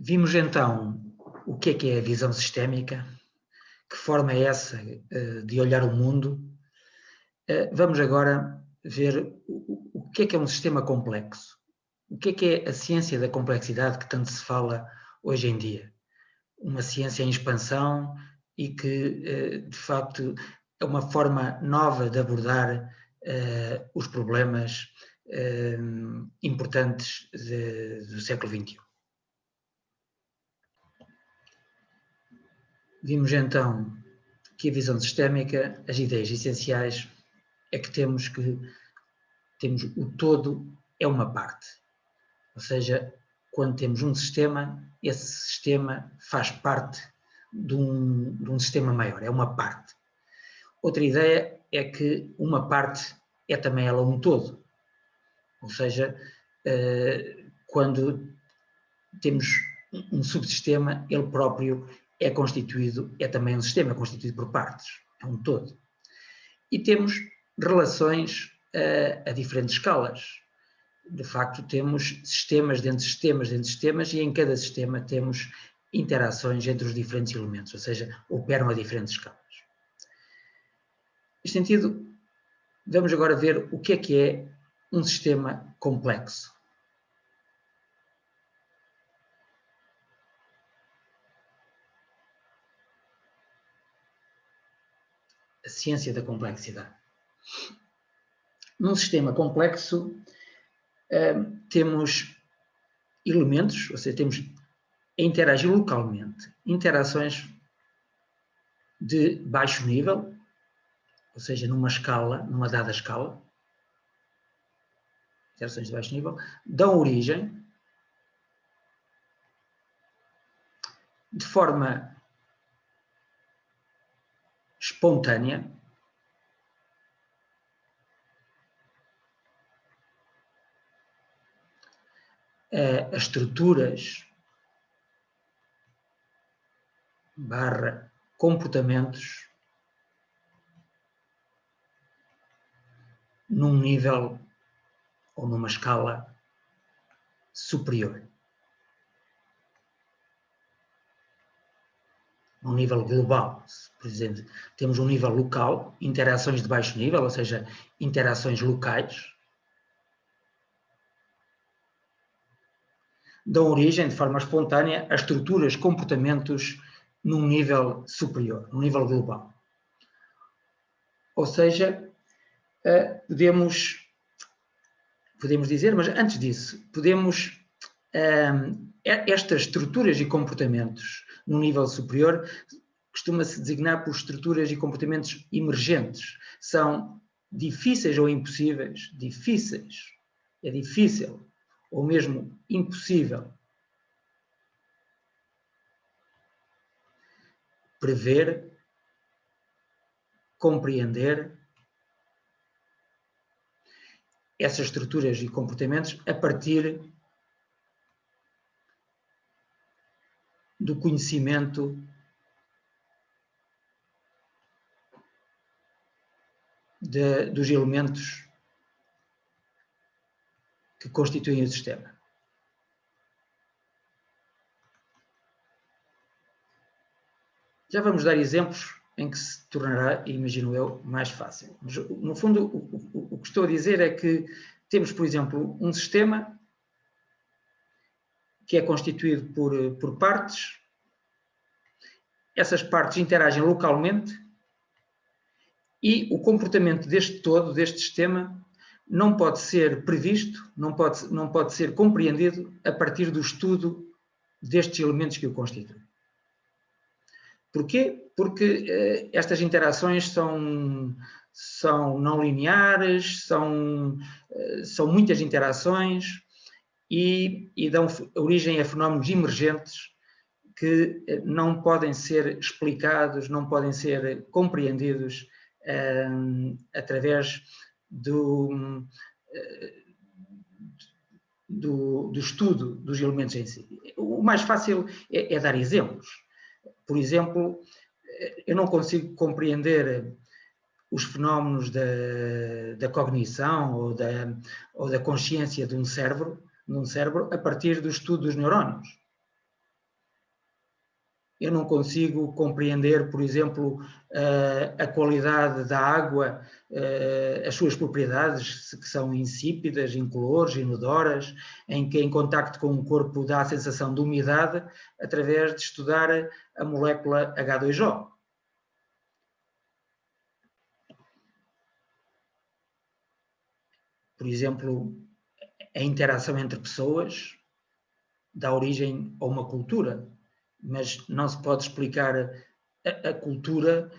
Vimos então o que é a visão sistémica, que forma é essa de olhar o mundo. Vamos agora ver o que é um sistema complexo. O que é a ciência da complexidade que tanto se fala hoje em dia? Uma ciência em expansão e que, de facto, é uma forma nova de abordar os problemas importantes do século XXI. Vimos então que a visão sistémica, as ideias essenciais, é que temos o todo é uma parte. Ou seja, quando temos um sistema, esse sistema faz parte de um sistema maior, é uma parte. Outra ideia é que uma parte é também ela um todo. Ou seja, quando temos um subsistema, ele próprio é constituído, é também um sistema, é constituído por partes, é um todo. E temos relações a diferentes escalas. De facto, temos sistemas dentro de sistemas dentro de sistemas e em cada sistema temos interações entre os diferentes elementos, ou seja, operam a diferentes escalas. Neste sentido, vamos agora ver o que é um sistema complexo. A ciência da complexidade. Num sistema complexo, temos elementos, ou seja, temos a interagir localmente, interações de baixo nível, ou seja, numa escala, numa dada escala, interações de baixo nível, dão origem de forma espontânea a estruturas / comportamentos num nível ou numa escala superior. Um nível global, por exemplo, temos um nível local, interações de baixo nível, ou seja, interações locais, dão origem de forma espontânea a estruturas, comportamentos num nível superior, num nível global. Ou seja, podemos dizer, mas antes disso, estas estruturas e comportamentos num nível superior costuma-se designar por estruturas e comportamentos emergentes. São difíceis ou impossíveis, difíceis, é difícil, ou mesmo impossível prever, compreender essas estruturas e comportamentos a partir do conhecimento dos elementos que constituem o sistema. Já vamos dar exemplos em que se tornará, imagino eu, mais fácil. Mas, no fundo, o que estou a dizer é que temos, por exemplo, um sistema que é constituído por partes. Essas partes interagem localmente e o comportamento deste todo, deste sistema, não pode ser previsto, não pode ser compreendido a partir do estudo destes elementos que o constituem. Porquê? Porque estas interações são não lineares, são muitas interações e dão origem a fenómenos emergentes que não podem ser explicados, não podem ser compreendidos através do estudo dos elementos em si. O mais fácil é dar exemplos. Por exemplo, eu não consigo compreender os fenómenos da cognição ou da consciência de um cérebro a partir do estudo dos neurónios. eu não consigo compreender, por exemplo, a qualidade da água, as suas propriedades, que são insípidas, incolores, inodoras, em que em contacto com o corpo dá a sensação de umidade, através de estudar a molécula H2O. Por exemplo, a interação entre pessoas dá origem a uma cultura, mas não se pode explicar a cultura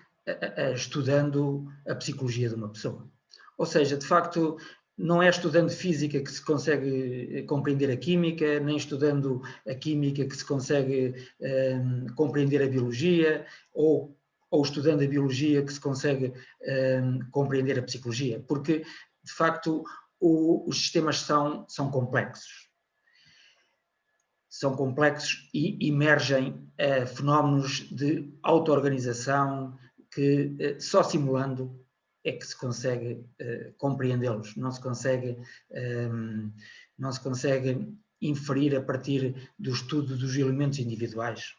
estudando a psicologia de uma pessoa. Ou seja, de facto, não é estudando física que se consegue compreender a química, nem estudando a química que se consegue compreender a biologia, ou estudando a biologia que se consegue compreender a psicologia, porque, de facto, os sistemas são complexos. São complexos e emergem fenómenos de auto-organização que só simulando é que se consegue compreendê-los. Não se consegue inferir a partir do estudo dos elementos individuais.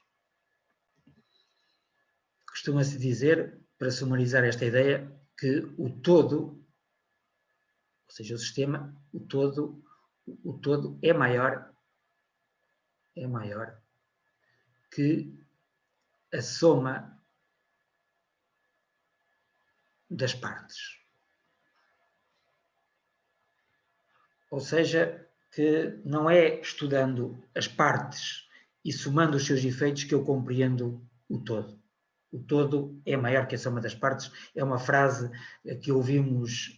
Costuma-se dizer, para sumarizar esta ideia, que o todo, ou seja, o sistema, o todo é maior que a soma das partes. Ou seja, que não é estudando as partes e somando os seus efeitos que eu compreendo o todo. O todo é maior que a soma das partes, é uma frase que ouvimos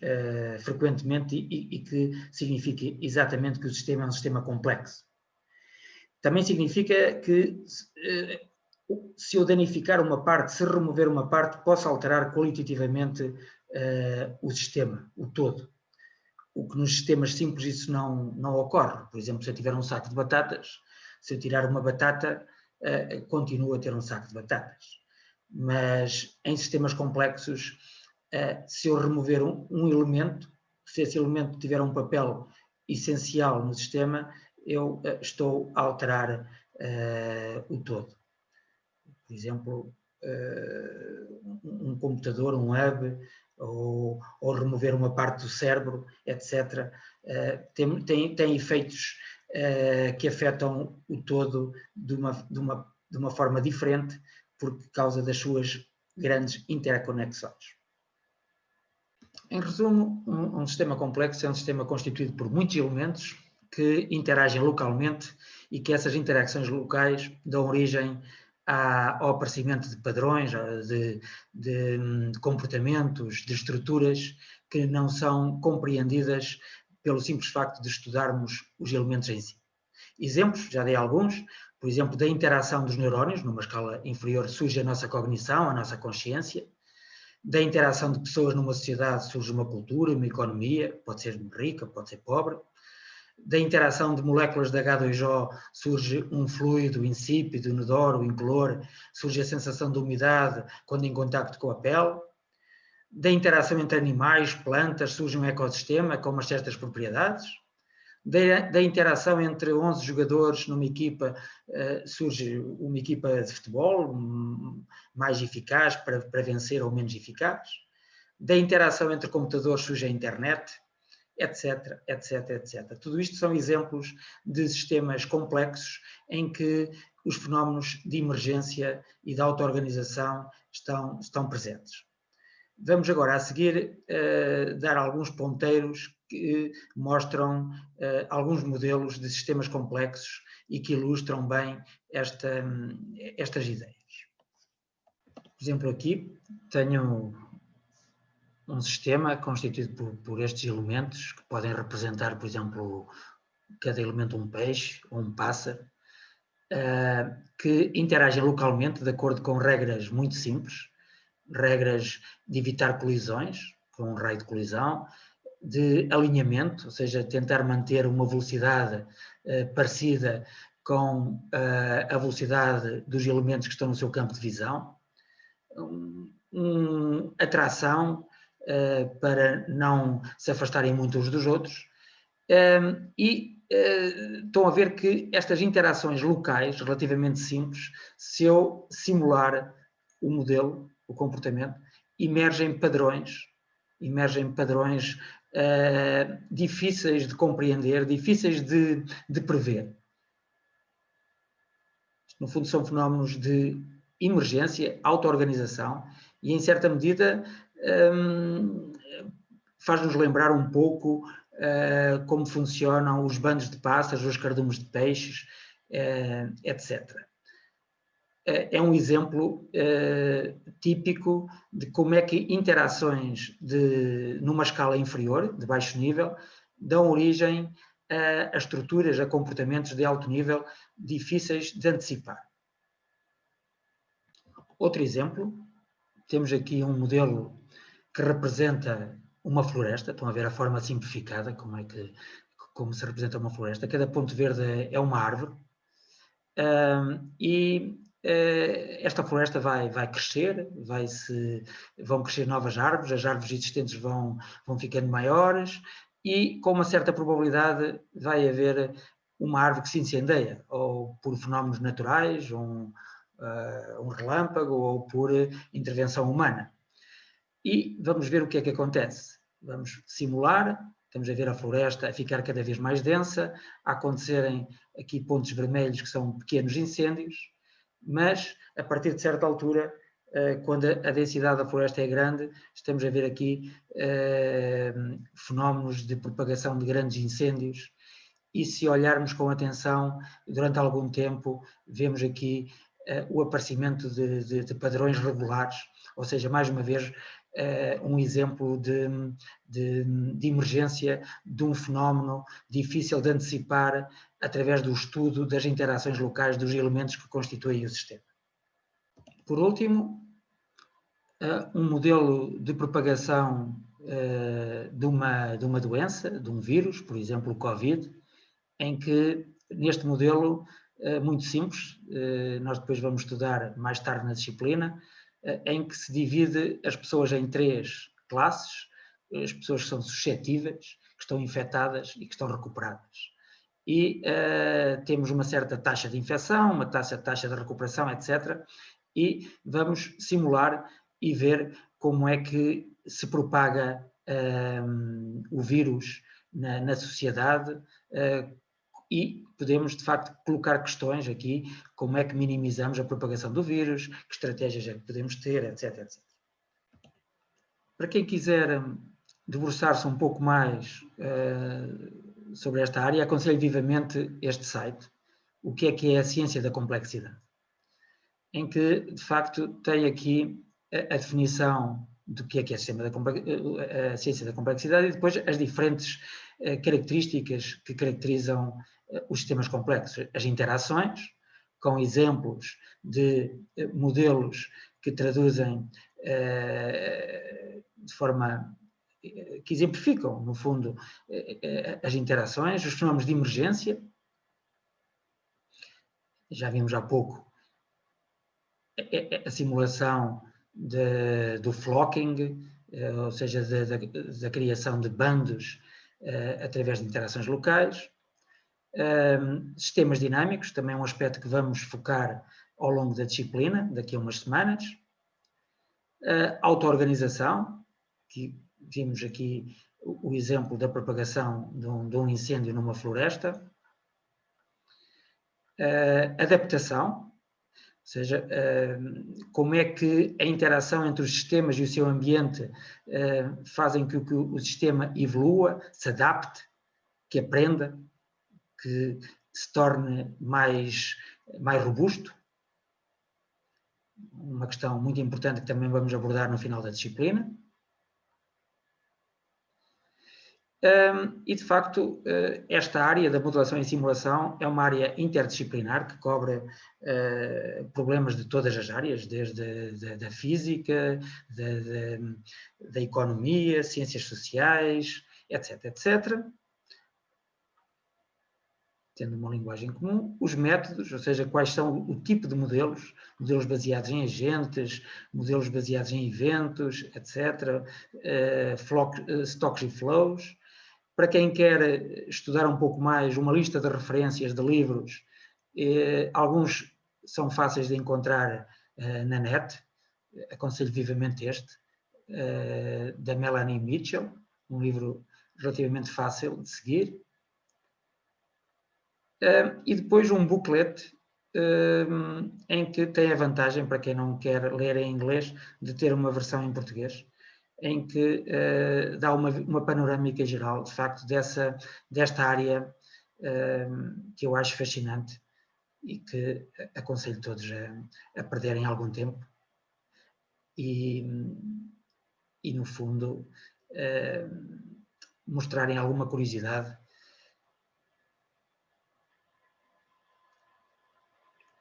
frequentemente e que significa exatamente que o sistema é um sistema complexo. Também significa que se eu danificar uma parte, se remover uma parte, posso alterar qualitativamente o sistema, o todo. O que nos sistemas simples isso não ocorre. Por exemplo, se eu tiver um saco de batatas, se eu tirar uma batata, continuo a ter um saco de batatas. Mas em sistemas complexos, se eu remover um elemento, se esse elemento tiver um papel essencial no sistema, eu estou a alterar o todo. Por exemplo, um computador, um hub, ou remover uma parte do cérebro, etc., tem efeitos que afetam o todo de uma forma diferente por causa das suas grandes interconexões. Em resumo, um sistema complexo é um sistema constituído por muitos elementos que interagem localmente e que essas interações locais dão origem ao aparecimento de padrões, de comportamentos, de estruturas que não são compreendidas pelo simples facto de estudarmos os elementos em si. Exemplos, já dei alguns, por exemplo, da interação dos neurónios, numa escala inferior surge a nossa cognição, a nossa consciência. Da interação de pessoas numa sociedade surge uma cultura, uma economia, pode ser rica, pode ser pobre. Da interação de moléculas de H2O surge um fluido insípido, inodoro, incolor, surge a sensação de umidade quando em contacto com a pele. Da interação entre animais, plantas, surge um ecossistema com umas certas propriedades. Da interação entre 11 jogadores numa equipa, surge uma equipa de futebol mais eficaz para vencer ou menos eficaz. Da interação entre computadores surge a internet, etc, etc, etc. Tudo isto são exemplos de sistemas complexos em que os fenómenos de emergência e de auto-organização estão presentes. Vamos agora a seguir dar alguns ponteiros que mostram alguns modelos de sistemas complexos e que ilustram bem estas ideias. Por exemplo, aqui tenho um sistema constituído por estes elementos que podem representar, por exemplo, cada elemento um peixe ou um pássaro, que interagem localmente de acordo com regras muito simples, regras de evitar colisões, com um raio de colisão, de alinhamento, ou seja, tentar manter uma velocidade parecida com a velocidade dos elementos que estão no seu campo de visão, atração para não se afastarem muito uns dos outros, e estão a ver que estas interações locais, relativamente simples, se eu simular o modelo, o comportamento, emergem padrões difíceis de compreender, difíceis de prever. No fundo, são fenómenos de emergência, auto-organização e, em certa medida, faz-nos lembrar um pouco como funcionam os bandos de pássaros, os cardumes de peixes, etc. É um exemplo típico de como é que interações numa escala inferior, de baixo nível, dão origem a estruturas, a comportamentos de alto nível difíceis de antecipar. Outro exemplo, temos aqui um modelo que representa uma floresta. Estão a ver a forma simplificada, como se representa uma floresta. Cada ponto verde é uma árvore. Esta floresta vai crescer, vão crescer novas árvores, as árvores existentes vão ficando maiores e, com uma certa probabilidade, vai haver uma árvore que se incendeia, ou por fenómenos naturais, um relâmpago, ou por intervenção humana. E vamos ver o que é que acontece. Vamos simular, estamos a ver a floresta a ficar cada vez mais densa, a acontecerem aqui pontos vermelhos que são pequenos incêndios, mas a partir de certa altura, quando a densidade da floresta é grande, estamos a ver aqui fenómenos de propagação de grandes incêndios. E se olharmos com atenção, durante algum tempo, vemos aqui o aparecimento de padrões regulares, ou seja, mais uma vez, um exemplo de emergência de um fenómeno difícil de antecipar através do estudo das interações locais dos elementos que constituem o sistema. Por último, um modelo de propagação de uma doença, de um vírus, por exemplo, o Covid, em que, neste modelo muito simples, nós depois vamos estudar mais tarde na disciplina, em que se divide as pessoas em 3 classes, as pessoas que são suscetíveis, que estão infectadas e que estão recuperadas. E temos uma certa taxa de infecção, uma taxa de recuperação, etc. E vamos simular e ver como é que se propaga o vírus na sociedade, e podemos, de facto, colocar questões aqui, como é que minimizamos a propagação do vírus, que estratégias é que podemos ter, etc, etc. Para quem quiser debruçar-se um pouco mais sobre esta área, aconselho vivamente este site, o que é a ciência da complexidade, em que, de facto, tem aqui a definição do que é a ciência da complexidade e depois as diferentes características que caracterizam os sistemas complexos, as interações, com exemplos de modelos que traduzem de forma que exemplificam, no fundo, as interações, os fenómenos de emergência. Já vimos há pouco a simulação do flocking, ou seja, da criação de bandos através de interações locais. Sistemas dinâmicos, também é um aspecto que vamos focar ao longo da disciplina, daqui a umas semanas. Auto-organização, que vimos aqui o exemplo da propagação de um incêndio numa floresta. Adaptação, ou seja, como é que a interação entre os sistemas e o seu ambiente fazem que o sistema evolua, se adapte, que aprenda, que se torne mais robusto. Uma questão muito importante que também vamos abordar no final da disciplina. E, de facto, esta área da modelação e simulação é uma área interdisciplinar que cobre problemas de todas as áreas, desde da física, da economia, ciências sociais, etc, etc. Tendo uma linguagem comum, os métodos, ou seja, quais são o tipo de modelos baseados em agentes, modelos baseados em eventos, etc., stocks e flows, Para quem quer estudar um pouco mais, uma lista de referências de livros, alguns são fáceis de encontrar na net, aconselho vivamente este, da Melanie Mitchell, um livro relativamente fácil de seguir. E depois um booklet em que tem a vantagem, para quem não quer ler em inglês, de ter uma versão em português, em que dá uma panorâmica geral, de facto, desta área que eu acho fascinante e que aconselho todos a perderem algum tempo e no fundo, mostrarem alguma curiosidade,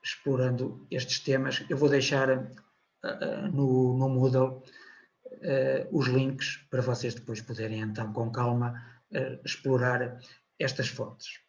explorando estes temas. Eu vou deixar no Moodle os links para vocês depois poderem, então, com calma, explorar estas fontes.